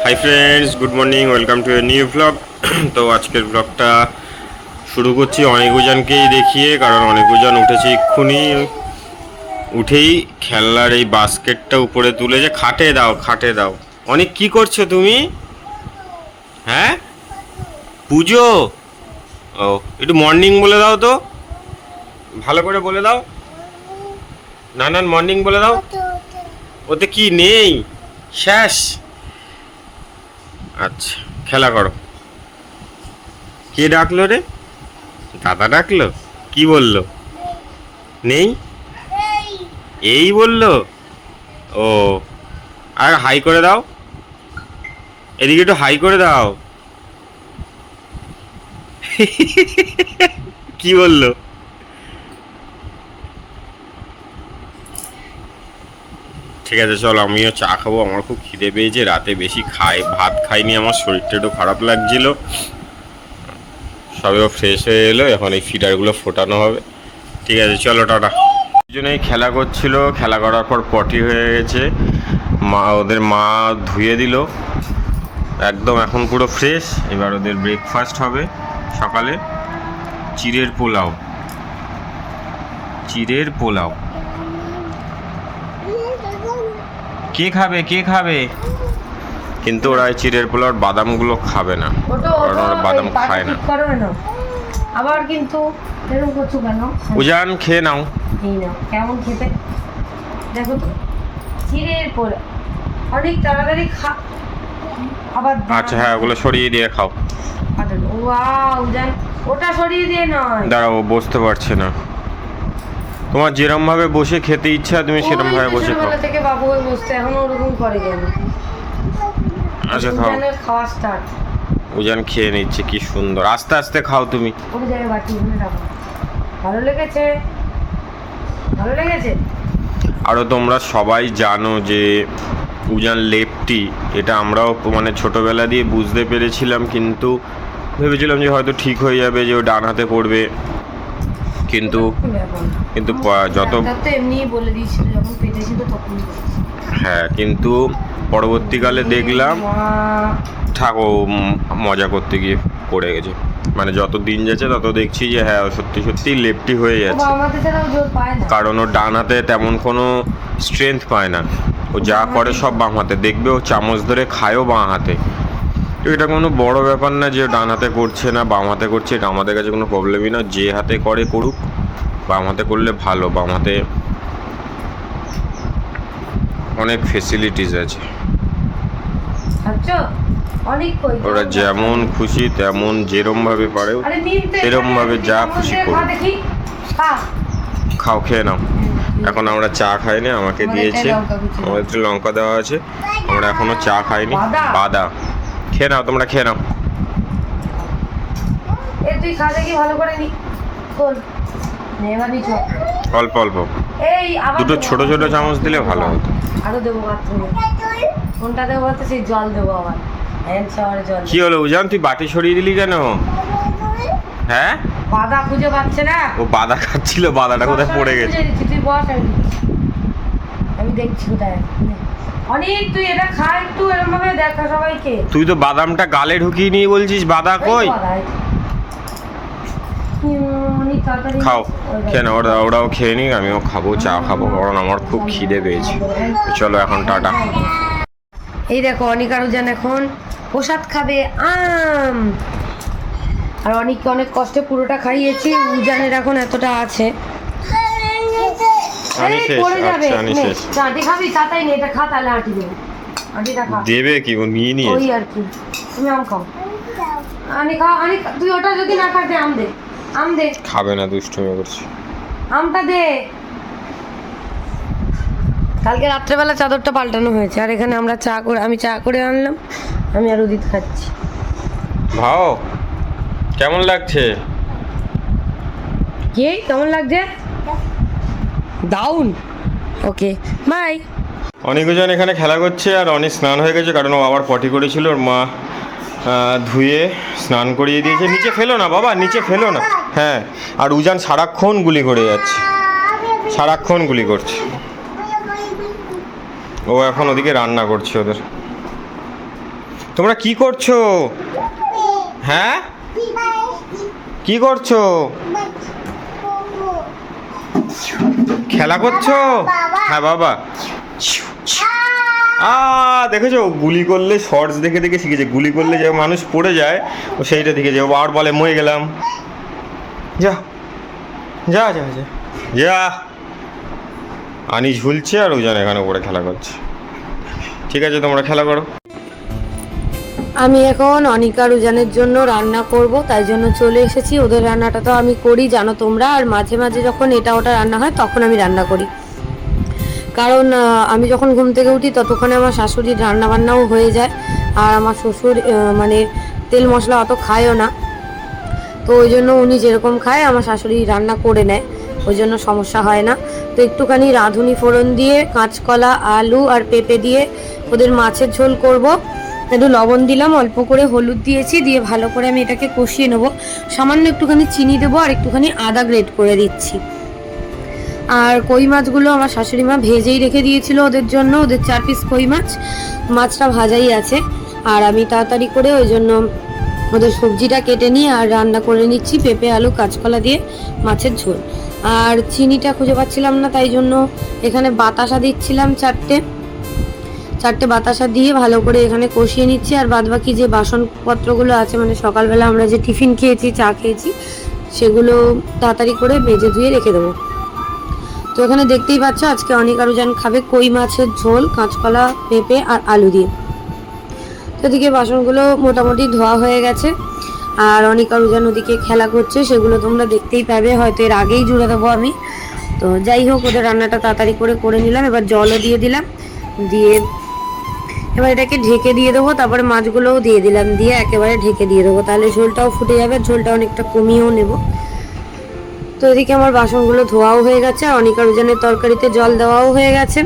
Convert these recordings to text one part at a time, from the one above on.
Hi friends, good morning, welcome to a new blog. তো আজকের ব্লগটা শুরু করছি অনেকজনকেই দেখিয়ে, কারণ অনেকজন উঠেছে এক্ষুনি। উঠেই খেলনার এই বাস্কেটটা উপরে তুলেছে। খাটে দাও, খাটে দাও। অনেক কি করছো তুমি? হ্যাঁ, পুজো? ও, একটু মর্নিং বলে দাও তো, ভালো করে বলে দাও। নানান মর্নিং বলে দাও। ওতে কি নেই? শেষ? আচ্ছা, খেলা করো। কে ডাকলো রে? দাদা ডাকলো? কি বললো? নেই, এই বললো। ও, আর হাই করে দাও, এদিকে একটু হাই করে দাও। কি বললো? ঠিক আছে, চলো আমিও চা খাবো। আমার খুব খিদে পেয়েছে, রাতে বেশি ভাত খাইনি, আমার শরীরটা একটু খারাপ লাগছিল। সবেও ফ্রেশ হয়ে এলো, এখন এই ফিডারগুলো ফোটানো হবে। ঠিক আছে, চলো টাটা। দুজনেই খেলা করছিল, খেলা করার পর পটি হয়ে গেছে। ওদের মা ধুয়ে দিল একদম, এখন পুরো ফ্রেশ। এবার ওদের ব্রেকফাস্ট হবে সকালে। চিড়ের পোলাও, চিড়ের পোলাও। কে খাবে, কে খাবে? কিন্তু ওরা এই চিড়ের পোলাওর বাদামগুলো খাবে না, কারণ ওরা বাদাম খায় না। আবার কিন্তু এরকম করছো কেন? উজান, খেয়ে নাও। এই নাও, কেমন খেতে দেখো তো। চিড়ের পোলাও অনেক তাড়াতাড়ি আবার আচ্ছা হ্যাঁ, ওগুলো সরিয়ে দিয়ে খাও। ওয়াও জান, ওটা সরিয়ে দিয়ে নয়। দাঁড়াও, বসতে পারছে না। তোমার যেরম ভাবে বসে খেতে ইচ্ছা তুমি সেরম ভাবে বসে খাও। থেকে বাবু হয়ে বসতে, এখন ওরকম করে কেন? আচ্ছা খাও। খাওয়া স্টার্ট। উজান খেয়ে নিচ্ছে, কি সুন্দর। আস্তে আস্তে খাও তুমি। ওই জায়গায় বাটি এখানে রাখো। ভালো লেগেছে, ভালো লেগেছে। আরও তোমরা সবাই জানো যে উজান লেফটি, এটা আমরাও মানে ছোটোবেলা দিয়ে বুঝতে পেরেছিলাম, কিন্তু ভেবেছিলাম যে হয়তো ঠিক হয়ে যাবে, যে ও ডান হাতে পড়বে। কিন্তু কিন্তু যত এমনি বলে দিয়েছিল যখন পেটে ছিল তখন। হ্যাঁ, কিন্তু পরবর্তীকালে দেখলাম ঠাকুর মজা করতে গিয়ে পড়ে গেছে। মানে যত দিন যাচ্ছে তত দেখছি যে হ্যাঁ, সত্যি সত্যি লেফটি হয়ে যাচ্ছে। কারণ ও ডান হাতে তেমন কোনো স্ট্রেংথ পায় না। ও যা করে সব বাম হাতে। দেখবে ও চামচ ধরে খায়ও বাঁ হাতে। এটা কোনো বড় ব্যাপার না যে ডান হাতে করছে না বাম হাতে করছে, এটা আমাদের কাছে কোনো প্রবলেমই না। যে হাতে করে করুক, বাম হাতে করলে ভালো। বাম হাতে অনেক ফেসিলিটিস আছে। ওরা যেমন খুশি তেমন যেরম ভাবে পারে সেরম ভাবে যা খুশি করুক। খাও, খেয়ে নাও। এখন আমরা চা খাইনি, আমাকে দিয়েছে। আমাদের একটু লঙ্কা দেওয়া আছে, আমরা এখনো চা খাইনি। বাদা খেয়ে নাও, তোমরা খেয়ে নাও। অল্প অল্প, দুটো ছোট ছোট চামচ দিলে ভালো হতো। আরো দেবো বাথরুমে। কোনটা দেবো বলতে? সেই জল দেবো আবার, হ্যান্ড শাওয়ারে জল। কি হলো উজান, তুই বাটি সরিয়ে দিলি কেন? হ্যাঁ, বাদা খুঁজে পাচ্ছে না। ও বাদা খাচ্ছিল, বাদাটা কোথায় পড়ে গেছে? তুই বস, আমি দেখছি কোথায়। অনেক তুই এটা খা, একটু এরকম ভাবে দেখা সবাইকে। তুই তো বাদামটা গালে ঢুকিয়ে নিয়ে বলছিস বাদা কই? খাও, খেয়ে না। ওরাও খেয়ে নিক, আমিও খাবো, চা খাবো, কারণ আমার খুব খিদে পেয়েছে। চলো এখন টাটা। এই দেখো অনিক আর উজান এখন প্রসাদ খাবে, আম। আর অনেককে অনেক কষ্টে পুরোটা খাইয়েছি, উজানের এখন এতটা আছে। খাবি তাতাই নেই, এটা খা, তাহলে আঁটি দেবো। আঁটিটা খা। দেবে কি, ও নিয়ে নিয়ে ওই আর কি। তুমি আম খাও, আনি খাও। আনি, তুই ওটা যদি না খাস, আম দে, আম দে। খাবে না, দুষ্টুমি করছে। আমটা দে। কালকে রাত্রেবেলা চাদরটা পাল্টানো হয়েছে, আর এখানে আমরা চা করে, আমি চা করে আনলাম, আমি আর উদিত খাচ্ছি। ভাও, কেমন লাগছে? কি কেমন লাগছে? দাউন। ওকে, বাই। অনেকজন এখানে খেলা করছে, আর অনেক স্নান হয়ে গেছে, কারণ ও আবার পটি করেছিল। ওর মা ধুয়ে স্নান করিয়ে দিয়েছে। নিচে ফেলো না বাবা, নিচে ফেলো না। হ্যাঁ, আর উজান সারাক্ষণ গুলি করে যাচ্ছে, সারাক্ষণ গুলি করছে। ও এখন ওদিকে রান্না করছে ওদের। তোমরা কি করছো? হ্যাঁ, কি করছো? খেলা করছো? হ্যাঁ বাবা। দেখেছো, গুলি করলে শর্টস দেখে দেখে শিখেছে। গুলি করলে যে মানুষ পড়ে যায়, ও সেইটা দেখেছে। ও আর বলে মরে গেলাম। যা যা যা যা যা। আনি ঝুলছে আর ওজন এখানে পড়ে খেলা করছে। ঠিক আছে, তোমরা খেলা করো। আমি এখন অনিকা রুজানের জন্য রান্না করব, তাই জন্য চলে এসেছি। ওদের রান্নাটা তো আমি করি জানো তোমরা, আর মাঝে মাঝে যখন এটা ওটা রান্না হয় তখন আমি রান্না করি। কারণ আমি যখন ঘুম থেকে উঠি ততক্ষণে আমার শাশুড়ির রান্না বান্নাও হয়ে যায়। আর আমার শ্বশুর মানে তেল মশলা অত খায়ও না, তো ওই জন্য উনি যেরকম খায় আমার শাশুড়ি রান্না করে নেয়, ওই জন্য সমস্যা হয় না। তো একটুখানি রাঁধুনি ফোড়ন দিয়ে কাঁচকলা, আলু আর পেঁপে দিয়ে ওদের মাছের ঝোল করব। একটু লবণ দিলাম, অল্প করে হলুদ দিয়েছি, দিয়ে ভালো করে আমি এটাকে কষিয়ে নেবো। সামান্য একটুখানি চিনি দেবো আর একটুখানি আদা গ্রেট করে দিচ্ছি। আর কই মাছগুলো আমার শাশুড়ি মা ভেজেই রেখে দিয়েছিল ওদের জন্য, ওদের 4 পিস কই মাছ। মাছটা ভাজাই আছে। আর আমি তাড়াতাড়ি করে ওই জন্য ওদের সবজিটা কেটে নিয়ে আর রান্না করে নিচ্ছি পেঁপে আলু কাঁচকলা দিয়ে মাছের ঝোল। আর চিনিটা খুঁজে পাচ্ছিলাম না, তাই জন্য এখানে বাতাসা দিচ্ছিলাম। চারটে বাতাসা দিয়ে ভালো করে এখানে কষিয়ে নিচ্ছি। আর বাদবাকি যে বাসনপত্রগুলো আছে, মানে সকালবেলা আমরা যে টিফিন খেয়েছি, চা খেয়েছি, সেগুলো তাড়াতাড়ি করে মেজে ধুয়ে রেখে দেবো। তো এখানে দেখতেই পাচ্ছ আজকে অনিকা রুজান খাবে কই মাছের ঝোল কাঁচকলা, পেঁপে আর আলু দিয়ে। তো এদিকে বাসনগুলো মোটামুটি ধোয়া হয়ে গেছে। আর অনিকা রুজান ওদিকে খেলা করছে, সেগুলো তোমরা দেখতেই পাবে, হয়তো এর আগেই জুড়ে দেবো আমি। তো যাই হোক, ওদের রান্নাটা তাড়াতাড়ি করে নিলাম। এবার জলও দিয়ে দিলাম, দিয়ে এবার এটাকে ঢেকে দিয়ে দেবো। তারপরে মাছগুলোও দিয়ে দিলাম, দিয়ে একেবারে ঢেকে দিয়ে দেবো, তাহলে ঝোলটাও ফুটে যাবে। ঝোলটা অনেকটা কমিয়েও নেব। তো এদিকে আমার বাসনগুলো ধোয়াও হয়ে গেছে, আর অনিকা রুজানের তরকারিতে জল দেওয়াও হয়ে গেছে।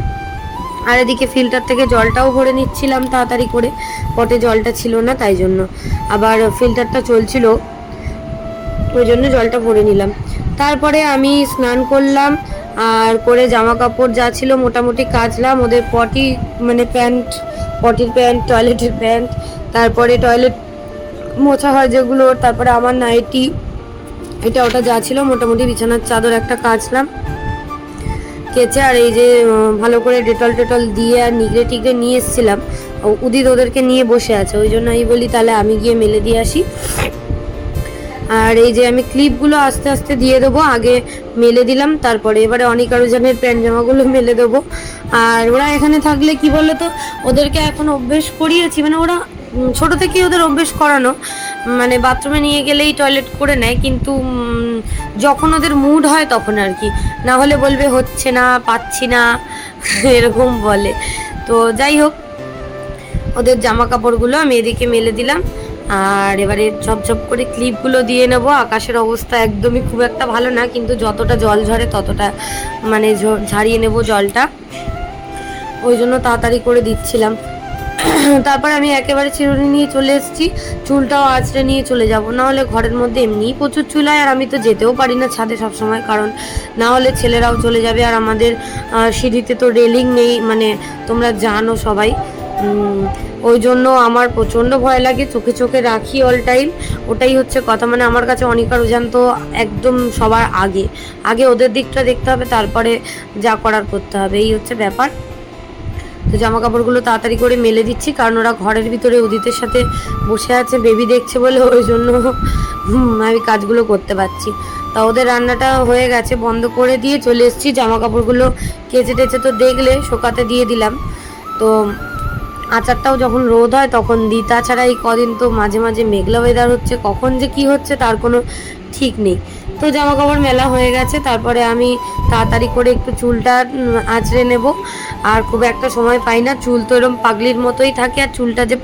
আর এদিকে ফিল্টার থেকে জলটাও ভরে নিচ্ছিলাম তাড়াতাড়ি করে, পটে জলটা ছিল না তাই জন্য, আবার ফিল্টারটা চলছিল, ওই জন্য জলটা ভরে নিলাম। তারপরে আমি স্নান করলাম, আর করে জামা কাপড় যা ছিল মোটামুটি কাচলাম। ওদের পটি মানে প্যান্ট, পটির প্যান্ট, টয়লেটের প্যান্ট, তারপরে টয়লেট মোছা হয় যেগুলো, তারপরে আমার নাইটি, এটা ওটা যা ছিল মোটামুটি বিছানার চাদর একটা কাচলাম কেচে। আর এই যে ভালো করে ডেটল দিয়ে আর নিগড়ে টিগড়ে নিয়ে এসেছিলাম, উদিত ওদেরকে নিয়ে বসে আছে, ওই জন্য আমি বলি তাহলে আমি গিয়ে মেলে দিয়ে আসি। আর এই যে আমি ক্লিপগুলো আস্তে আস্তে দিয়ে দেবো, আগে মেলে দিলাম, তারপরে এবারে অনিকা রুজানের প্যান্ট জামাগুলো মেলে দেবো। আর ওরা এখানে থাকলে কি বলে তো, ওদেরকে এখন অভ্যেস করিয়েছি, মানে ওরা ছোট থেকেই ওদের অভ্যেস করানো, মানে বাথরুমে নিয়ে গেলেই টয়লেট করে নেয়, কিন্তু যখন ওদের মুড হয় তখন আর কি, না হলে বলবে হচ্ছে না, পাচ্ছি না, এরকম বলে। তো যাই হোক, ওদের জামা কাপড়গুলো আমি এদিকে মেলে দিলাম। আর এবারে ঝপঝপ করে ক্লিপগুলো দিয়ে নেব। আকাশের অবস্থা একদমই খুব একটা ভালো না, কিন্তু যতটা জল ঝরে ততটা মানে ঝাড়িয়ে নেব জলটা, ওই জন্য তাড়াতাড়ি করে দিচ্ছিলাম। তারপর আমি একেবারে চিরুনি নিয়ে চলে এসেছি, চুলটাও আঁচড়ে নিয়ে চলে যাব, না হলে ঘরের মধ্যে এমনিই প্রচুর চুল হয়। আর আমি তো যেতেও পারি না ছাদে সবসময়, কারণ না হলে ছেলেরাও চলে যাবে। আর আমাদের সিঁড়িতে তো রেলিং নেই, মানে তোমরা জানো সবাই, ওই জন্য আমার প্রচণ্ড ভয় লাগে, চোখে চোখে রাখি অল টাইম, ওটাই হচ্ছে কথা। মানে আমার কাছে অনিকা রুজান তো একদম সবার আগে, আগে ওদের দিকটা দেখতে হবে, তারপরে যা করার করতে হবে, এই হচ্ছে ব্যাপার। তো জামা কাপড়গুলো তাড়াতাড়ি করে মেলে দিচ্ছি, কারণ ওরা ঘরের ভিতরে উদিতের সাথে বসে আছে, বেবি দেখছে বলে, ওই জন্য আমি কাজগুলো করতে পারছি। তা ওদের রান্নাটা হয়ে গেছে, বন্ধ করে দিয়ে চলে এসেছি। জামা কাপড়গুলো কেচে টেচে তো দেখলে, শোকাতে দিয়ে দিলাম। তো আচারটাও যখন রোদ হয় তখন দিই, তাছাড়া এই কদিন তো মাঝে মাঝে মেঘলা ওয়েদার হচ্ছে, কখন যে কি হচ্ছে তার কোনো ঠিক নেই। তো জামা কাপড় মেলা হয়ে গেছে, তারপরে আমি তাড়াতাড়ি করে একটু চুলটা আঁচড়ে নেব। আর খুব একটা সময় পাই না, চুল তো এরকম পাগলির মতোই থাকে। আর চুলটা যে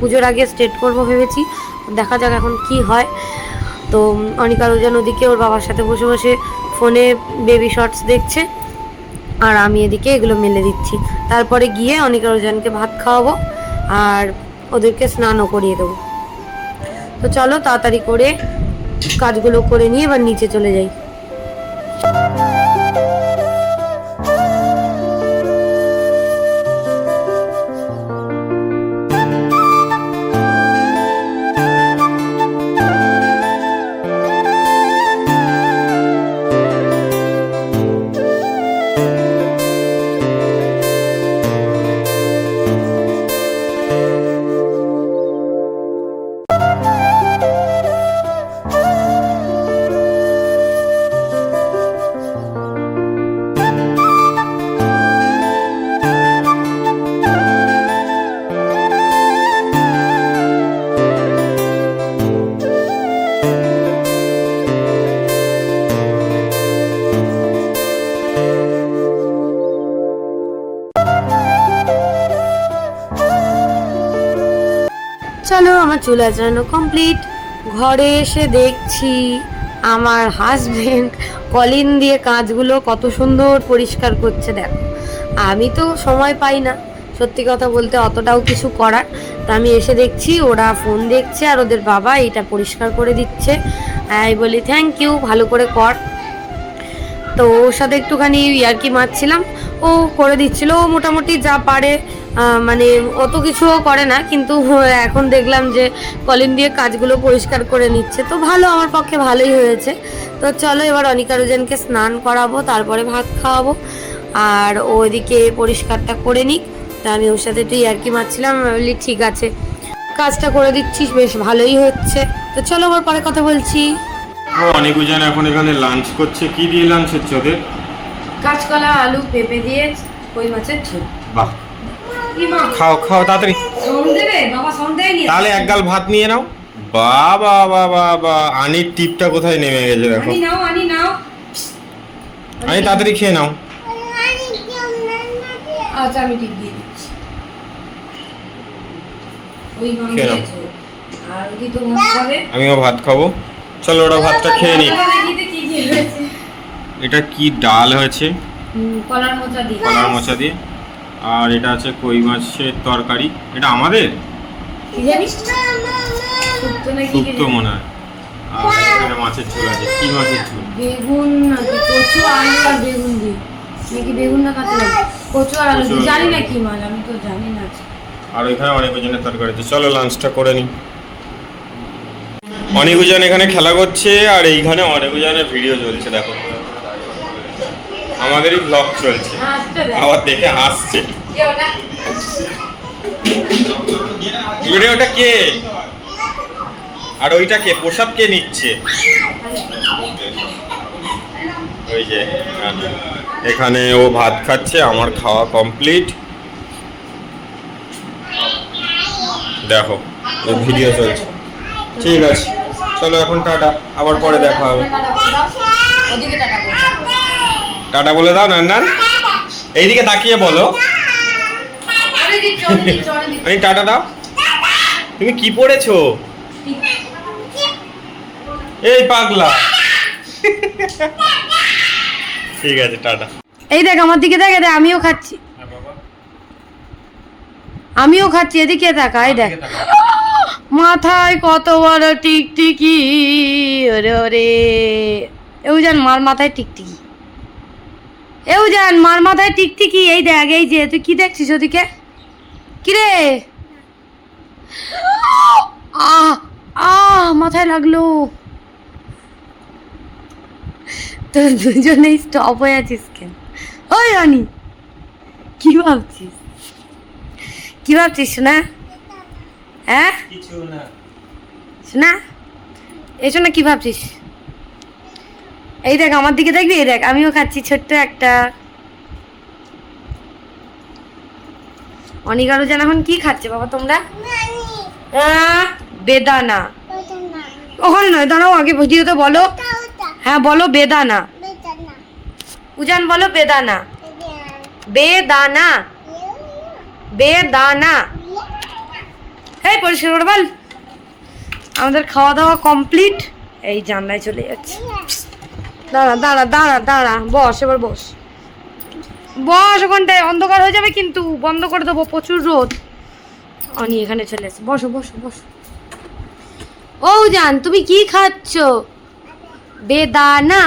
পুজোর আগে স্ট্রেট করবো ভেবেছি, দেখা যাক এখন কি হয়। তো অনিকা রুজান ওদিকে ওর বাবার সাথে বসে বসে ফোনে বেবি শর্টস দেখছে, আর আমি এদিকে এগুলো মেলে দিচ্ছি। তারপরে গিয়ে অনিকা রুজানকে ভাত খাওয়াবো আর ওদেরকে স্নানও করিয়ে দেবো। তো চলো তাড়াতাড়ি করে কাজগুলো করে নিয়ে এবার নিচে চলে যাই। চলো আমার চুল আঁচড়ানো কমপ্লিট। ঘরে এসে দেখছি আমার হাজবেন্ড কলিন দিয়ে কাঁচগুলো কত সুন্দর পরিষ্কার করছে। দেখো আমি তো সময় পাই না সত্যি কথা বলতে অতটাও কিছু করার, তা আমি এসে দেখছি ওরা ফোন দেখছে আর ওদের বাবা এটা পরিষ্কার করে দিচ্ছে। আমি বলি থ্যাংক ইউ, ভালো করে কর। তো ওর সাথে একটুখানি ইয়ার্কি মারছিলাম, ও করে দিচ্ছিল, ও মোটামুটি যা পারে, মানে অত কিছুও করে না, কিন্তু এখন দেখলাম যে কলিন দিয়ে কাজগুলো পরিষ্কার করে নিচ্ছে, তো ভালো, আমার পক্ষে ভালোই হয়েছে। তো চলো এবার অনিকা রুজেনকে স্নান করাবো, তারপরে ভাত খাওয়াবো, আর ও ওইদিকে পরিষ্কারটা করে নিক। তা আমি ওর সাথে একটু ইয়ার্কি মারছিলাম, আমি বলি ঠিক আছে কাজটা করে দিচ্ছিস, বেশ ভালোই হচ্ছে। তো চলো আবার পরে কথা বলছি। অনেকজন এখন এখানে লাঞ্চ করছে। কি দিয়ে লাঞ্চ হচ্ছে ওদের? কাঁচকলা, আলু, পেঁপে দিয়ে কই মাছের ঝোল। বাহ, খাও খাও তাড়াতাড়ি। তাহলে এক গাল ভাত নিয়ে নাও। বাবা বাবা বাবা, আনির টিপটা কোথায় নেমে গেছে দেখো। আনি তাড়াতাড়ি খেয়ে নাও। আচ্ছা আমি টিপ দিয়ে দিচ্ছি। খেয়ে নাও। আর ওদি তো ভাত খাবে, আমিও ভাত খাবো। চলো ওরা ভাতটা খেয়ে নিক। এটা কি ডাল হয়েছে? কলার মোচা দিয়ে। কলার মোচা দিয়ে। আর এটা আছে কই মাছের তরকারি। এটা আমাদের কি জানিস? শুক্তো মনে হয়। আর এখানে মাছের ঝোল আছে। কি মাছের ঝোল? বেগুন নাকি কচু, আলু আর বেগুন দিয়ে নাকি, বেগুন না কাঁচা লঙ্কা, কচু আর আলু দিয়ে, জানি না কি মাছ, আমি তো জানি না। আর এখানে অনেকজনের তরকারি আছে। চলো লাঞ্চটা করে নিই। অনেকজন এখানে খেলা করছে আর এইখানে অনেকজনের ভিডিও চলছে। দেখো আমাদেরই ব্লগ চলছে, আবার দেখে হাসছে। ওটা কে আর ওইটা কে? প্রসাদ কে নিচ্ছে? ওই যে এখানে ও ভাত খাচ্ছে, আমার খাওয়া কমপ্লিট। দেখো ভিডিও চলছে। ঠিক আছে চলো এখন টাটা, আবার পরে দেখা হবে। টাটা বলে দাও নান্নান, এইদিকে তাকিয়ে বলো। এই টাটা দাও। তুমি কি পড়েছো? এই পাগলা। ঠিক আছে টাটা। এই দেখ আমার দিকে দেখ, আমিও খাচ্ছি, আমিও খাচ্ছি, এদিকে তাকা। এই দেখ মাথায় কত বড় টিকটিকি, ওরে ওরে। এউজান মার মাথায় টিকটিকি, এউজান মার মাথায় টিকটিকি। এই দেখ, এই যে তুই কি দেখছিস ওদিকে? কিরে? আহ আহ মাথায় লাগলো। তো দুজনেই স্টপ হয়ে আছিস কেন? ওই রানী কি ভাবছিস? কি ভাবছিস শোনা? হ্যাঁ শোনা, এই শোনা কি ভাবছিস? এই দেখ আমার দিকে দেখবি, এই দেখ আমিও খাচ্ছি ছোট্ট একটা। অনিকারও যেন এখন কি খাচ্ছে বাবা তোমরা? বেদানা। ওখানে নয়, দাঁড়াও আগে ভিডিওতে বলো। হ্যাঁ বলো বেদানা। উজান বলো বেদানা। বেদানা, বেদানা। এই পরিষ্কার করে বল। আমাদের খাওয়া দাওয়া কমপ্লিট, এই জানলায় চলে যাচ্ছে। দাঁড়া দাঁড়া দাঁড়া দাঁড়া, বস এবার বস, বস। ওখানটায় অন্ধকার হয়ে যাবে কিন্তু, বন্ধ করে দেবো, প্রচুর রোদ। অনি এখানে চলে এসে বসো বসো বসো। ও জান তুমি কি খাচ্ছ? বেদানা,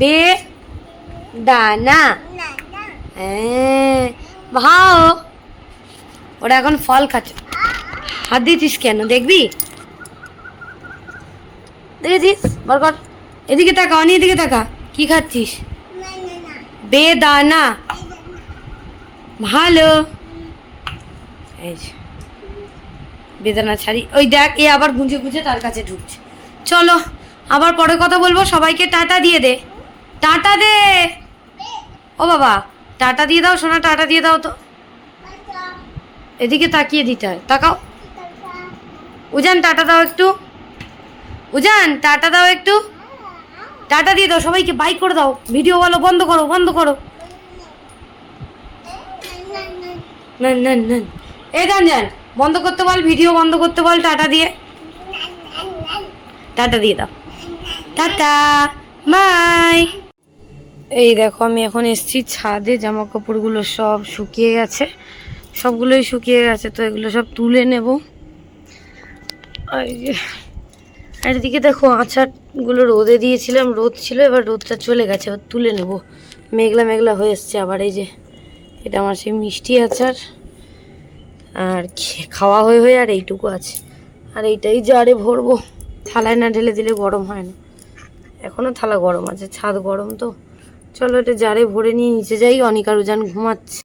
বেদানা। হ্যাঁ ভাও, ওরা এখন ফল খাচ্ছে। হাত দিয়েছিস কেন? দেখবি, দেখেছিস? বরকর এদিকে তাকা, অনি এদিকে তাকা। কি খাচ্ছিস? বেদানা। ভালো, এই বেদানা ছাড়ি। ওই দেখ এ আবার গুঁজে গুঁজে তার কাছে ঢুকছে। চলো আবার পরে কথা বলবো, সবাইকে টাটা দিয়ে দে, টাটা দে। ও বাবা টাটা দিয়ে দাও সোনা, টাটা দিয়ে দাও তো। এদিকে তাকিয়ে দিতে হয়, তাকাও। উজান টাটা দাও একটু, উজান টাটা দাও একটু, টাটা দিয়ে দাও সবাইকে, বাই করে দাও। ভিডিও বলো বন্ধ করো, বন্ধ করো। না না না, এই গান যান। বন্ধ করতে বল, ভিডিও বন্ধ করতে বল, টাটা দিয়ে দাও, টাটা বাই। এই দেখো আমি এখন এসেছি ছাদে, জামা কাপড়গুলো সব শুকিয়ে গেছে, সবগুলোই শুকিয়ে গেছে, তো এগুলো সব তুলে নেব। আর এদিকে দেখো আচারগুলো রোদে দিয়েছিলাম, রোদ ছিল, এবার রোদটা চলে গেছে, এবার তুলে নেব। মেঘলা মেঘলা হয়ে এসছে আবার। এই যে এটা আমার সেই মিষ্টি আচার, আর খাওয়া হয়ে হয়ে আর এইটুকু আছে, আর এইটাই জারে ভরবো। থালায় না ঢেলে দিলে গরম হয় না, এখনও থালা গরম আছে, ছাদ গরম তো। চলো এটা জারে ভরে নিয়ে নিচে যাই। অনিকা রুজান ঘুমাচ্ছে।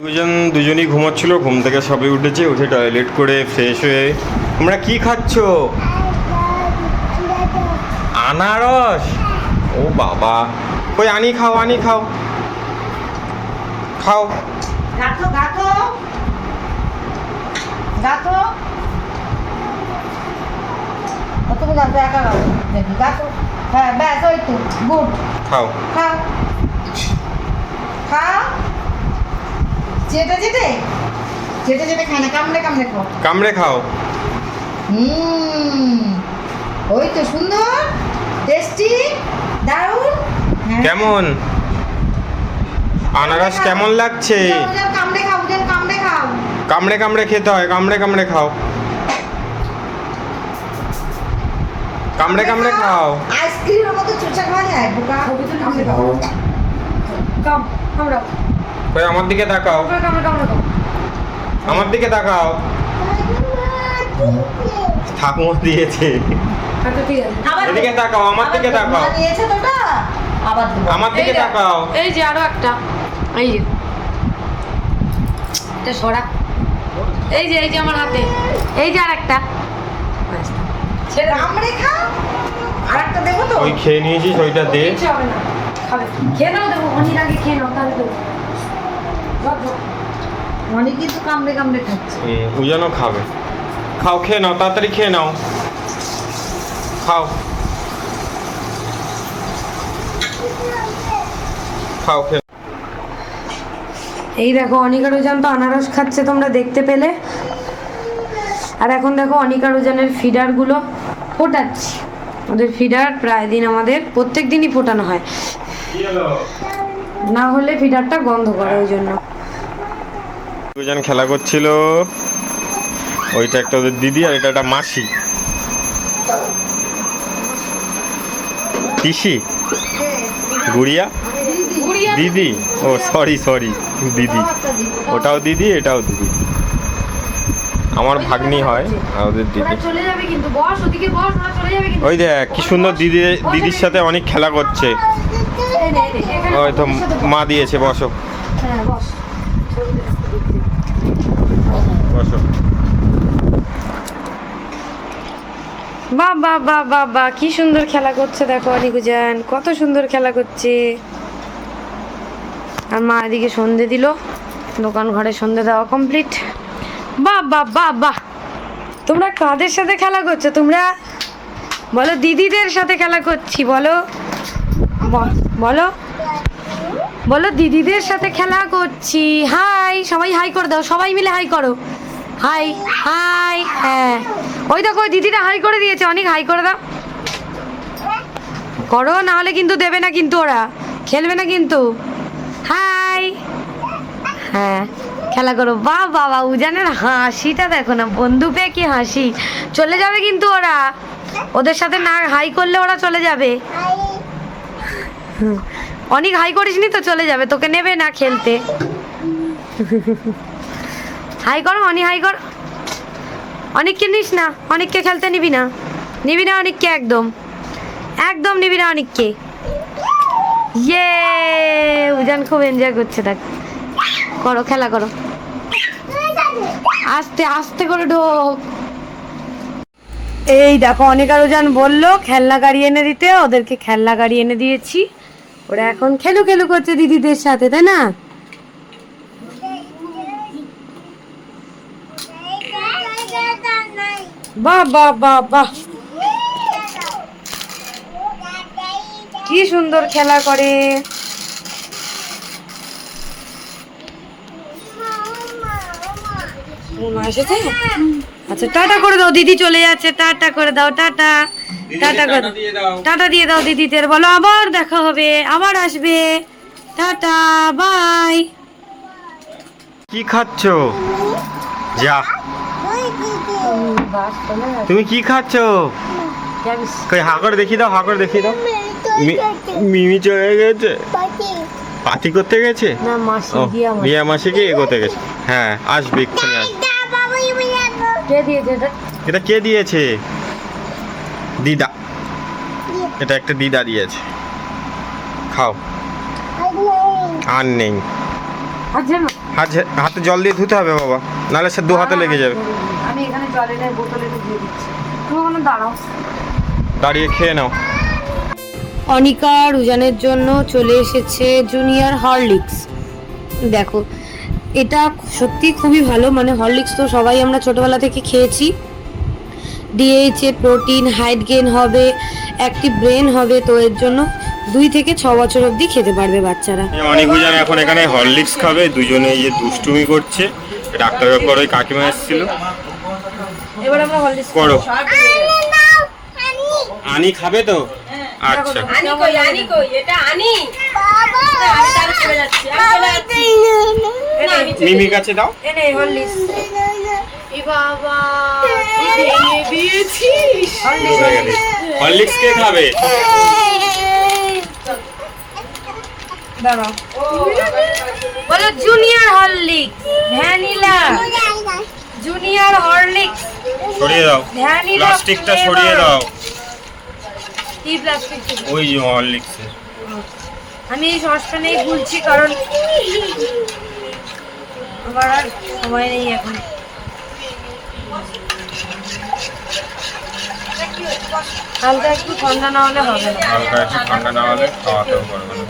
দুজনই ঘুমাচ্ছিল, ঘুম থেকে সবাই উঠেছে, উঠে টয়লেট করে ফ্রেশ হয়ে। তোমরা কি খাচ্ছ? আনারস? ও বাবা, কই আনি খাও, আনি খাও, খাও। গাথো গাথো গাথো, তুমি গাথো, একা গাথো, দেখি গাথো। হ্যাঁ ব্যাস, ওই তো গুড। খাও খাও খাও, চেটে চেটে চেটে চেটে খায় না, কামড়ে কামড়ে খাও। কামড়ে খাও। ওই তো সুন্দর, টেস্টি, দারুণ। হ্যাঁ। কেমন আনারস কেমন লাগছে? উজান কামড়ে খাও, উজান কামড়ে খাও। কামড়ে কামড়ে খেতে হয়, কামড়ে কামড়ে খাও, কামড়ে কামড়ে খাও। আইসক্রিমের মতো চুচা খাওয়া যায়, বোকা। কামড়ে খাও। কামড়াও, কই আমার দিকে তাকাও, আমার দিকে তাকাও। ঠাকুমা দিয়েছে। আচ্ছা ঠিক আছে, আবার এদিকে তাকাও, আমার দিকে তাকাও, মা দিয়েছে তোটা, আবার দেবো। আমার দিকে তাকাও। এই যে আরো একটা, এই যে এটা সরা, এই যে আমার হাতে, এই যে আর একটা। কামড়ে খাও, আর একটা দেবো তো। ওই খেয়ে নিয়েছিস, ওইটা দে। কিচ্ছু হবে না, খাবে, খেয়ে নাও, দেবো অনেক আগে খেয়ে নাও, তাহলে দেবো। অনেক কিন্তু কামড়ে কামড়ে খাচ্ছে। ওই জন্য খাবে। খাও, খেয়ে নাও, তাড়াতাড়ি খেয়ে নাও, খাও খাও, খেয়ে। এই দেখো অনিকা রুজান তো আনারস খাচ্ছে, তোমরা দেখতে পেলে। আর এখন দেখো অনিকা রুজানের ফিডারগুলো ফোটাচ্ছি। ওদের ফিডার প্রায় দিন আমাদের প্রত্যেক দিনই ফোটানো হয়, না হলে ফিডারটা গন্ধ করে, ওই জন্য। দুজন খেলা করছিল, ওইটা একটা ওদের দিদি, আর এটা একটা মাসি, পিসি, গুড়িয়া, দিদি। ও সরি সরি, দিদি, ওটাও দিদি, এটাও দিদি। আমার ভাগ্নি হয়, আর ওদের দিদি। ওরা চলে যাবে কিন্তু, বস ওদিকে বস, ওরা চলে যাবে কিন্তু। ওই দেখ কি সুন্দর দিদি, দিদির সাথে অনেক খেলা করছে। এই নে, এখানে ওই তো ওদের সাথে বস। মা দিয়েছে, বসো হ্যাঁ বস। বসো। বাহ বাহ বাহ বাহ বাহ, কি সুন্দর খেলা করছে দেখো অনিকুজান, কত সুন্দর খেলা করছে। আর মা এদিকে সন্ধে দিল, দোকান ঘরে সন্ধে দেওয়া কমপ্লিট। বাহ বাহ বাহ বাহ, তোমরা কাদের সাথে খেলা করছো? তোমরা বলো দিদিদের সাথে খেলা করছি, বলো বলো বলো দিদিদের সাথে খেলা করছি। হাই, সবাই হাই করে দাও, সবাই মিলে হাই করো, হাই হাই। হ্যাঁ ওই দেখো ওই দিদিটা হাই করে দিয়েছে, অনেক হাই করে দাও, করো, না হলে কিন্তু দেবে না, কিন্তু ওরা খেলবে না কিন্তু। হাই, হ্যাঁ খেলা করো। বাহ বাবা, উজানের হাসিটা দেখো না, বন্ধু পেয়ে কি হাসি। চলে যাবে কিন্তু ওরা, ওদের সাথে না হাই করলে ওরা চলে যাবে। অনেক হাই করিসনি তো, চলে যাবে, তোকে নেবে না খেলতে। হাই করো অনি, হাই কর। অনেককে নিস না, অনেককে খেলতে নিবি না, নিবি না অনেককে, একদম একদম নিবি না অনেককে। ইয়ে, উজান খুব এনজয় করছে, দেখ, করো খেলা করো, আস্তে আস্তে করে ঢোক। এই দেখো অনিকা রুজান বললো খেলনা গাড়ি এনে দিতে, ওদেরকে খেলনা গাড়ি এনে দিয়েছি, ওরা এখন খেলু খেলু করছে দিদিদের সাথে, তাই না? বাহ বাহ বাহ বাহ, কি সুন্দর খেলা করে। মা এসেছে? আচ্ছা টাটা করে দাও, দিদি চলে যাচ্ছে, টাটা করে দাও, টাটা টাটা করে দাও, টাটা দিয়ে দাও দিদিদের, বলো আবার দেখা হবে, আবার আসবে, টাটা বাই। কি খাচ্ছ? যা, তুমি কি খাচ্ছ? কই হা করে দেখিয়ে দাও, হা করে দেখিয়ে দাও। মিমি চলে গেছে, পার্টি করতে গেছে। না মাসি ও, দিয়া মাসি। রিয়া মাসিকে এগোতে গেছে। হ্যাঁ আসবে এক্ষুনি আসবে। কে দিয়েছে এটা? এটা কে দিয়েছে? দিদা, এটা একটা দিদা দিয়েছে। খাও। আর নেই, আচ্ছা না হাতে জল দিয়ে ধুতে হবে বাবা, নাহলে সে দু হাতে লেগে যাবে। আমি এখানে জলের বোতলে দিয়ে দিচ্ছি, তুমি ওখানে দাঁড়াও। দাঁড়িয়ে খেয়ে নাও। অনিকা রুজানের জন্য চলে এসেছে জুনিয়র হরলিক্স। দেখো এটা সত্যি খুবই ভালো, মানে হরলিক্স তো সবাই আমরা ছোটবেলা থেকে খেয়েছি। ডিএইচএ প্রোটিন, হাইট গেইন হবে, অ্যাক্টিভ ব্রেন হবে, তো এর জন্য 2 থেকে 6 বছর অবধি খেতে পারবে বাচ্চারা। অনেক জন এখন এখানে হরলিক্স খাবে, দুজনে এই যে দুষ্টুমি করছে। ডাক্তার করে কাকিমা এসেছিল। এবার আমরা হরলিক্স করো। আনি খাবে তো? আচ্ছা আনি কই, আনি কই, এটা আনি বাবা, আমি তার চলে যাচ্ছি, আমি চলে যাচ্ছি। মিমির কাছে দাও। এনে হরলিক্স। এ বাবা তুই ভেঙে দিয়েছিস। হরলিক্স কে খাবে? দাঁড়াও, বলো junior Horlicks, vanilla junior Horlicks. সরিয়ে দাও, ভ্যানিলা প্লাস্টিকটা সরিয়ে দাও। কি প্লাস্টিক? ওই যে হরলিক্সের। আমি এই সসপ্যানেই গুলছি কারণ আমার আর সময় নেই এখন। হালকা একটু ঠান্ডা না হলে হবে না। হালকা একটু ঠান্ডা না হলে খাওয়াতেও পারবে না।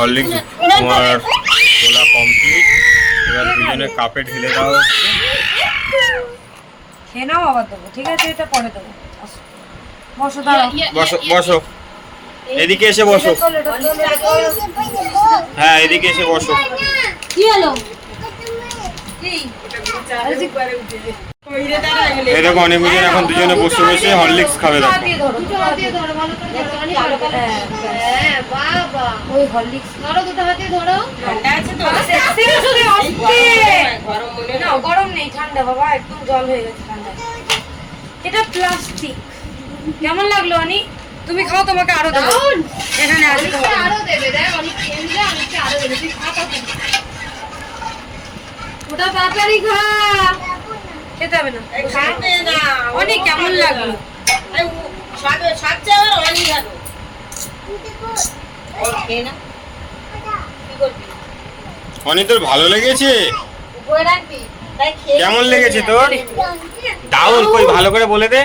হরলিক্স তোমার গোলা কমপ্লিট। এবার দুজনে কাপে ঢেলে দেওয়া হচ্ছে। খেয়ে নাও আবার দেবো, ঠিক আছে? এটা পরে দেবো। আসো। বসো, দাঁড়াও। বসো বসো, এদিকে এসে বসো। হ্যাঁ এদিকে এসে বসো। কি হলো? এই দেখো অনেক জন এখন দুজনে বসে বসে হরলিক্স খাবে। দেখো ওই হরলিক্স ধরো, দুটো হাতে ধরো। না গরম নেই, ঠান্ডা বাবা, একদম জল হয়ে গেছে ঠান্ডা। এটা প্লাস্টিক। কেমন লাগলো আনি? তুমি খাও, তোমাকে আরো দেবো। এখানে আছে, আরো দেবে। দেখ অনেক খেয়ে অনেককে আরো দেবে, তুই খা। ওটা তাড়াতাড়ি খা, খেতে হবে না। অনেক কেমন লাগলো? অনেক তোর ভালো লেগেছে? কেমন লেগেছে তোর? দাউল কই ভালো করে বলে দে।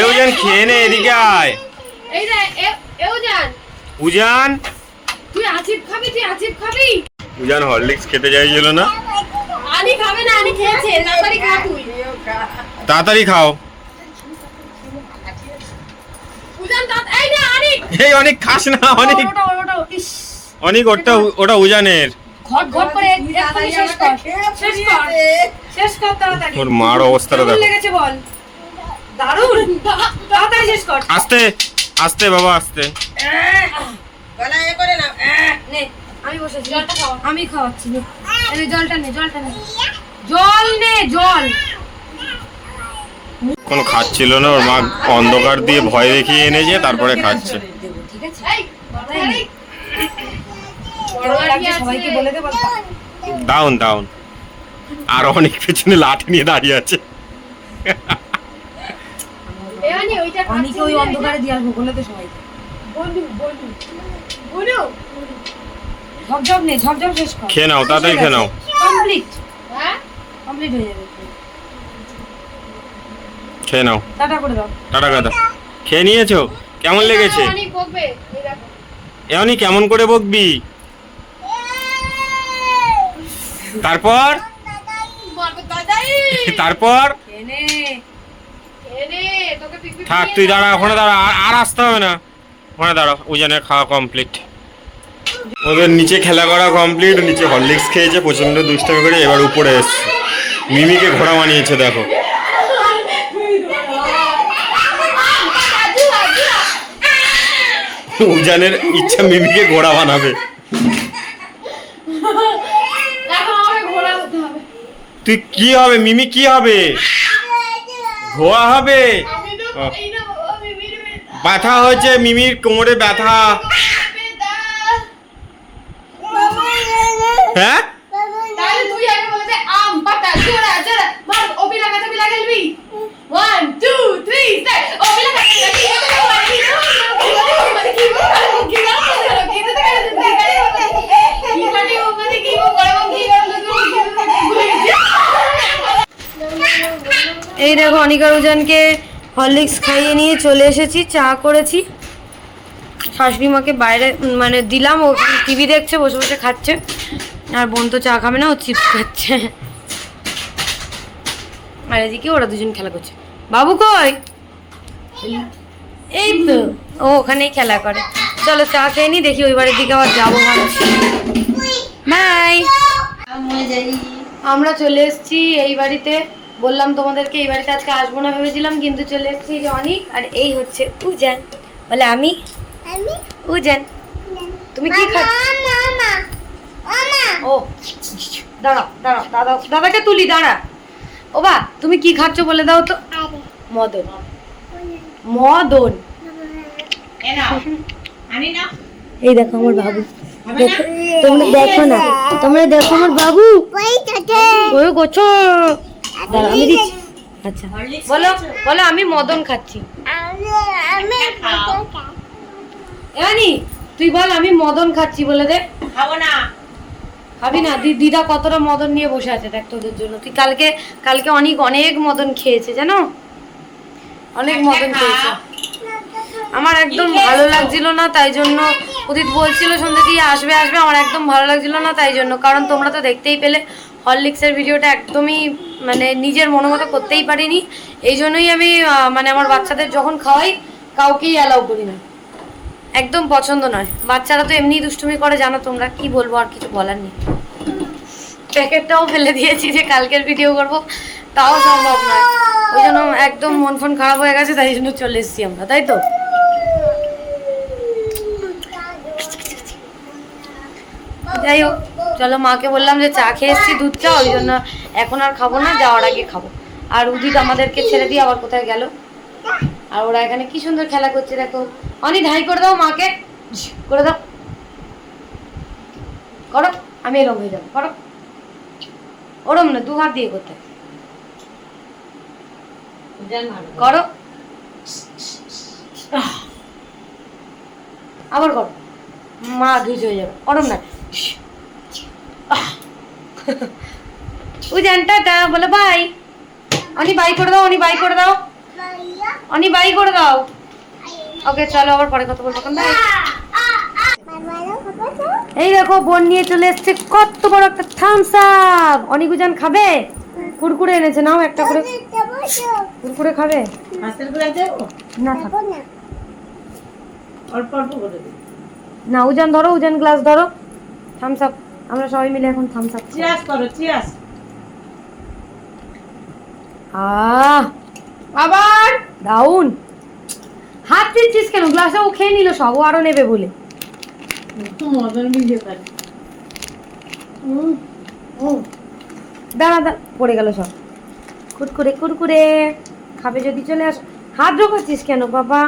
এউজান খেয়ে নে, এদিকে আয়। এই রে এউজান, উজান, তুই আচিপ খাবি? তুই আচিপ খাবি? উজান হরলিক্স খেতে চাইছিল না। আনি খাবে না, আনি খেয়েছে, তাড়াতাড়ি খা তুই। তাড়াতাড়ি খাও। উজান এই না আনি। এই অনেক খাস না অনেক। ওটা ইস, অনেক ওটা উজানের। ঘট ঘট করে এক্ষুনি শেষ কর, শেষ কর তাড়াতাড়ি। ওর মার অবস্থাটা কেমন দেখো। লেগেছে বল? দারুণ, তাড়াতাড়ি শেষ কর। আস্তে আস্তে বাবা, আস্তে। নে আমি বসেছি, জলটা খাও। আমি খাওয়াচ্ছি, নে এই জলটা নে, জলটা নে, জল নে, জল। কোনো খাচ্ছিল না, ওর মা অন্ধকার দিয়ে ভয় দেখিয়ে এনেছে, তারপরে খাচ্ছে। ঠিক আছে? কেমন লাগছে সবাইকে বলে দে, বল। Down down. আর অনেক পেছনে লাঠি নিয়ে দাঁড়িয়ে আছে। অনেকে ওই অন্ধকারে দিয়ে আসবো বলে দে সবাইকে। ঝপঝপ নে, ঝপঝপ শেষ কর। খেয়ে নাও, তাড়াতাড়ি খেয়ে নাও। কমপ্লিট, হ্যাঁ কমপ্লিট হয়ে যাবে। খেয়ে নাও, টাটা করে দাও। টাটা গাদা। খেয়ে নিয়েছো? কেমন লেগেছে? এমনি কেমন করে বকবি? তারপর তারপর থাক, তুই দাঁড়া, ওখানে দাঁড়া, আর আসতে হবে না, ওখানে দাঁড়া। উজানের খাওয়া কমপ্লিট। ওদের নিচে খেলা করা কমপ্লিট, নিচে হরলিক্স খেয়েছে প্রচন্ড দুষ্টামি করে, এবার উপরে এসছে। মিমিকে ঘোড়া বানিয়েছে দেখো। উজানের ইচ্ছা মিমিকে ঘোড়া বানাবে। তুই কি হবে মিমি, কি হবে? ঘোড়া হবে। ব্যথা হয়েছে মিমির, কোমরে ব্যথা। হ্যাঁ এই দেখো অনিকা রুজানকে হরলিক্স খাইয়ে নিয়ে চলে এসেছি, চা করেছি। শাশুড়ি মাকে বাইরে মানে দিলাম, ও টিভি দেখছে, বসে বসে খাচ্ছে। আর বোন তো চা খাবে না, ও চিপস খাচ্ছে। আর এদিকে ওরা দুজন খেলা করছে। বাবু কই? এই তো ও ওখানেই খেলা করে। চলো চা খেয়ে নি, দেখি ওই বাড়ির দিকে আবার যাবো ভাবছি। বাই। আমরা চলে এসেছি এই বাড়িতে। বললাম তোমাদেরকে এই বাড়িতে আজকে আসবো না ভেবেছিলাম, কিন্তু চলে এসেছি। যে অনিক আর এই হচ্ছে উজান। বলে আমি উজান। তুমি কি খাচ্ছ? ও দাঁড়াও দাঁড়াও, দাদা দাদাকে তুলি, দাঁড়া। ও বা তুমি কি খাচ্ছ বলে দাও তো। মদন। মদন। এই দেখো আমার বাবু, তোমরা দেখো না, তোমরা দেখো আমার বাবু। ওই গোছো দাঁড়াও আমি দিচ্ছি। আচ্ছা বলো বলো, আমি মদন খাচ্ছি। এনি তুই বল আমি মদন খাচ্ছি বলে দে। খাবো না। খাবি না? দিদা কতটা মদন নিয়ে বসে আছে দেখ তোদের জন্য। তুই কালকে অনেক মদন খেয়েছে জানো, অনেক মদন খেয়েছে। আমার একদম ভালো লাগছিল না, তাই জন্য উদিত বলছিল সন্ধ্যে দিয়ে আসবে আসবে, আমার একদম ভালো লাগছিল না তাই জন্য। কারণ তোমরা তো দেখতেই পেলে হরলিক্সের ভিডিওটা একদমই মানে নিজের মনোমতো করতেই পারিনি। এই জন্যই আমি মানে আমার বাচ্চাদের যখন খাওয়াই কাউকেই অ্যালাউ করি না, একদম পছন্দ নয়। বাচ্চারা তো এমনি দুষ্টুমি করে জানো তোমরা, কি বলবো আর কিছু বলার নেই। প্যাকেটটাও ফেলে দিয়েছি যে কালকের ভিডিও করব, তাও সম্ভব নয়। ওই জন্য একদম মন ফোন খারাপ হয়ে গেছে, তাই জন্য চলে এসেছি আমরা, তাই তো। যাই হোক চলো, মাকে বললাম যে চা খেয়ে এসেছি দুধ চা, ওই জন্য এখন আর খাবো না, যাওয়ার আগে খাবো। আর উদিত আমাদেরকে ছেড়ে দিয়ে আবার কোথায় গেল। আর ওরা এখানে কি সুন্দর খেলা করছে দেখো। অনি ঢাই করে দাও মাকে, করে দাও, করো। আমি এরম হয়ে যাবো, করো। ওরম না, দু হাত দিয়ে করতে করো। আবার করো, মা ধুজ হয়ে যাবে। ওরম না, ওই জানটা বলে বাই। অনি বাই করে দাও, অনি বাই করে দাও, অনি বাই করে দাও। ওকে চলো আবার পরে কথা বলবো। বাই। এই দেখো বোন নিয়ে চলে এসছে কত বড় একটা থামস আপ। অনিকুজান খাবে? কুরকুরে এনেছে, নাও একটা করে কুরকুরে খাবে। না থাক, অল্প অল্প করে দিই। না উজান ধরো, উজান গ্লাস ধরো। থামস আপ, আমরা সবাই মিলে এখন থামস আপ। চিয়ার্স করো, চিয়ার্স। আবার ডাউন। হাত দিচ্ছিস কেন? গ্লাসে ও খেয়ে নিল সব, ও আরো নেবে বলে। মদন মিলে পারে। দাঁড়া দাঁড়া, পড়ে গেল সব। কুরকুরে কুরকুরে খাবে যদি চলে আস। হাত ঢোকাচ্ছিস কেন বাবা?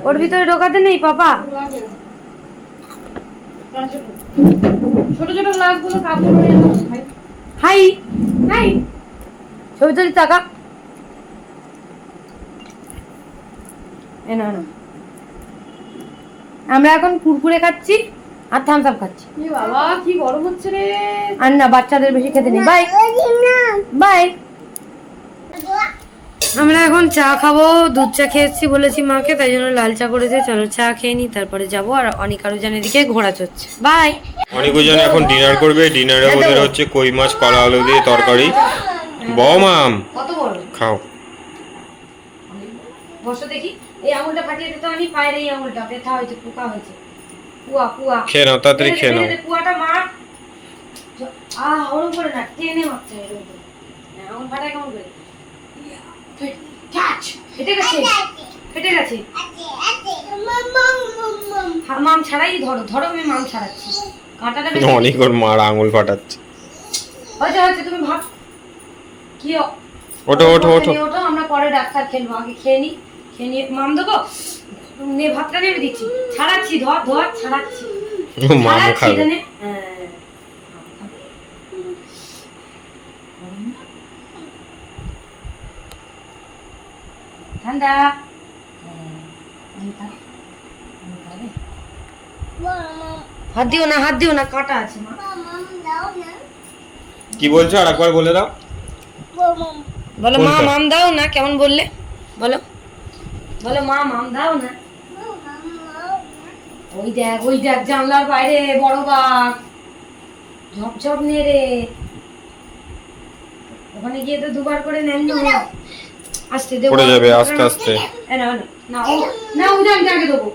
ওর ভিতরে ঢোকাতে নেই পাপা। ছোট ছোট গ্লাসগুলো কাপড় হাই হাই, ছবি তুলি টাকা। না না, আমরা এখন কুরকুরে খাচ্ছি আর থামস আপ খাচ্ছি। বাবা কি গরম হচ্ছে রে। আর না, বাচ্চাদের বেশি খেতে নেই। Bye bye. আমরা এখন চা খাবো, দুধ চা খেয়েছি বলেছি মাকে, তাই জন্য লাল চা করেছে। চলো চা খেয়ে নি, তারপরে যাবো। আর অনিকারুজানের দিকে ঘোরা চড়ছে। বাই। অনিকুজান এখন ডিনার করবে। ডিনারে ওদের হচ্ছে কই মাছ কলা আলু দিয়ে তরকারি। বউ মাম কত বড় খাও। বসো দেখি। এই আঙুলটা ফাটিয়ে দিতে আমি পায়ের এই আঙুলটা ব্যথা হয়েছে, পোকা হয়েছে, পুয়া পুয়া। খেয়ে নাও, তাড়াতাড়ি খেয়ে নাও। পুয়াটা মার। ওরম করে না, টেনে মারতে হবে এরকম করে। হ্যাঁ, আঙুল ফাটায় কেমন করে? ফেটে গেছে, ফেটে গেছে। মাম ছাড়াই ধরো, ধরো আমি মাম ছাড়াচ্ছি। কাঁটাটা বেশি। অনেক ওর মার আঙুল ফাটাচ্ছে। হয়েছে হয়েছে, তুমি ভাব কি ওঠো ওঠো ওঠো। ওঠো, আমরা পরে ডাক্তার খেলবো, আগে খেয়ে নি, খেয়ে নিয়ে মাম দেবো। নে ভাতটা নেমে দিচ্ছি, ছাড়াচ্ছি, ধর ধর ছাড়াচ্ছি, মামু ছাড়াচ্ছি খাবে। এখানে। ঠান্ডা। হাত দিও না, হাত দিও না, কাঁটা আছে মা। কি বলছো আর একবার বলে দাও। বলো মা কোনটা? মাম দাও না, কেমন বললে বলো, বলো মা মাম দাও না। ওই দেখ জানলার বাইরে বড় বাঘ ঝপঝপ নেড়ে, ওখানে গিয়ে তো দুবার করে নেন না। আস্তে দেবো, পড়ে যাবে আস্তে আস্তে। না ও না, উজানকে আগে দেবো,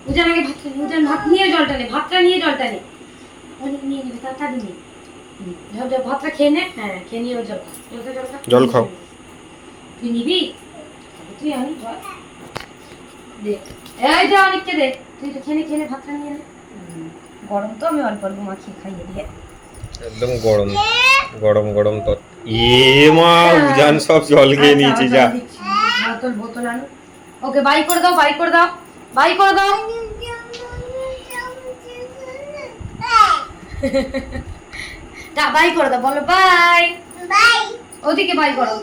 উজান আগে ভাত, উজান ভাত নিয়ে জলটা নে, ভাতটা নিয়ে জলটা নে, অনেক নিয়ে নিবি তাড়াতাড়ি নে। ভাতটা খেয়ে নে, হ্যাঁ খেয়ে নিয়ে ওর জল খা, জল খাও। তুই নিবি, তুই আমি জল দে, এই যে অনেককে দে, তুই তো খেয়ে নে ভাতটা নিয়ে নে। গরম তো, আমি অল্প অল্প মাখিয়ে খাইয়ে দিয়ে। একদম গরম গরম গরম তো। মা উজান সব জল খেয়ে নিয়েছি যা। বোতল বোতল আনো, ওকে বাই করে দাও, বাই করে দাও, বাই করে দাও। তা বাই করে দাও, বলো বাই বাই। ওদিকে বাই করো,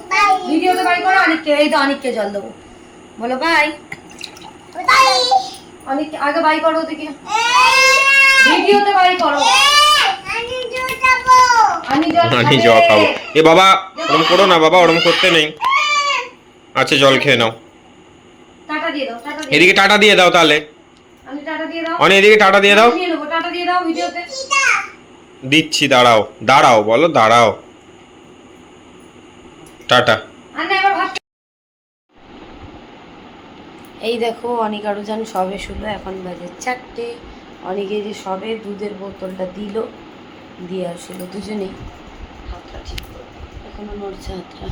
ভিডিওতে বাই করো। অনেককে, এই তো অনেককে জল দেবো, বলো বাই বাই। অনেক আগে বাই করো, ওদিকে ভিডিওতে বাই করো। আমি জল খাবো। এ বাবা ওরম করো না বাবা, ওরম করতে নেই। আচ্ছা জল খেয়ে নাও। টাটা দিয়ে দাও, টাটা দিয়ে এদিকে টাটা দিয়ে দাও তাহলে। আমি টাটা দিয়ে দাও, অনেক এদিকে টাটা দিয়ে দাও। নিয়ে নেবো, টাটা দিয়ে দাও ভিডিওতে। দিচ্ছি দাঁড়াও, দাঁড়াও বলো দাঁড়াও। টাটা। এই দেখো অনেক আরো জান সবে শুলো, এখন বাজে 4টে। অনেকে যে সবে দুধের বোতলটা দিল, দিয়ে আসলো দুজনেই। হাতটা ঠিক করে এখনো নড়ছে হাতটা।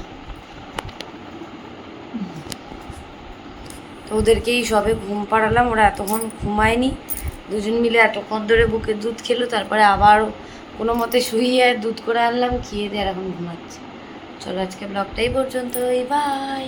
তো ওদেরকেই সবে ঘুম পাড়ালাম, ওরা এতক্ষণ ঘুমায়নি, দুজন মিলে এতক্ষণ ধরে বুকে দুধ খেলো, তারপরে আবার কোনো মতে শুইয়ে দুধ করে আনলাম, খেয়ে দিয়ে আর এখন ঘুমাচ্ছে। চলো আজকে ব্লগটাই পর্যন্তই, বাই।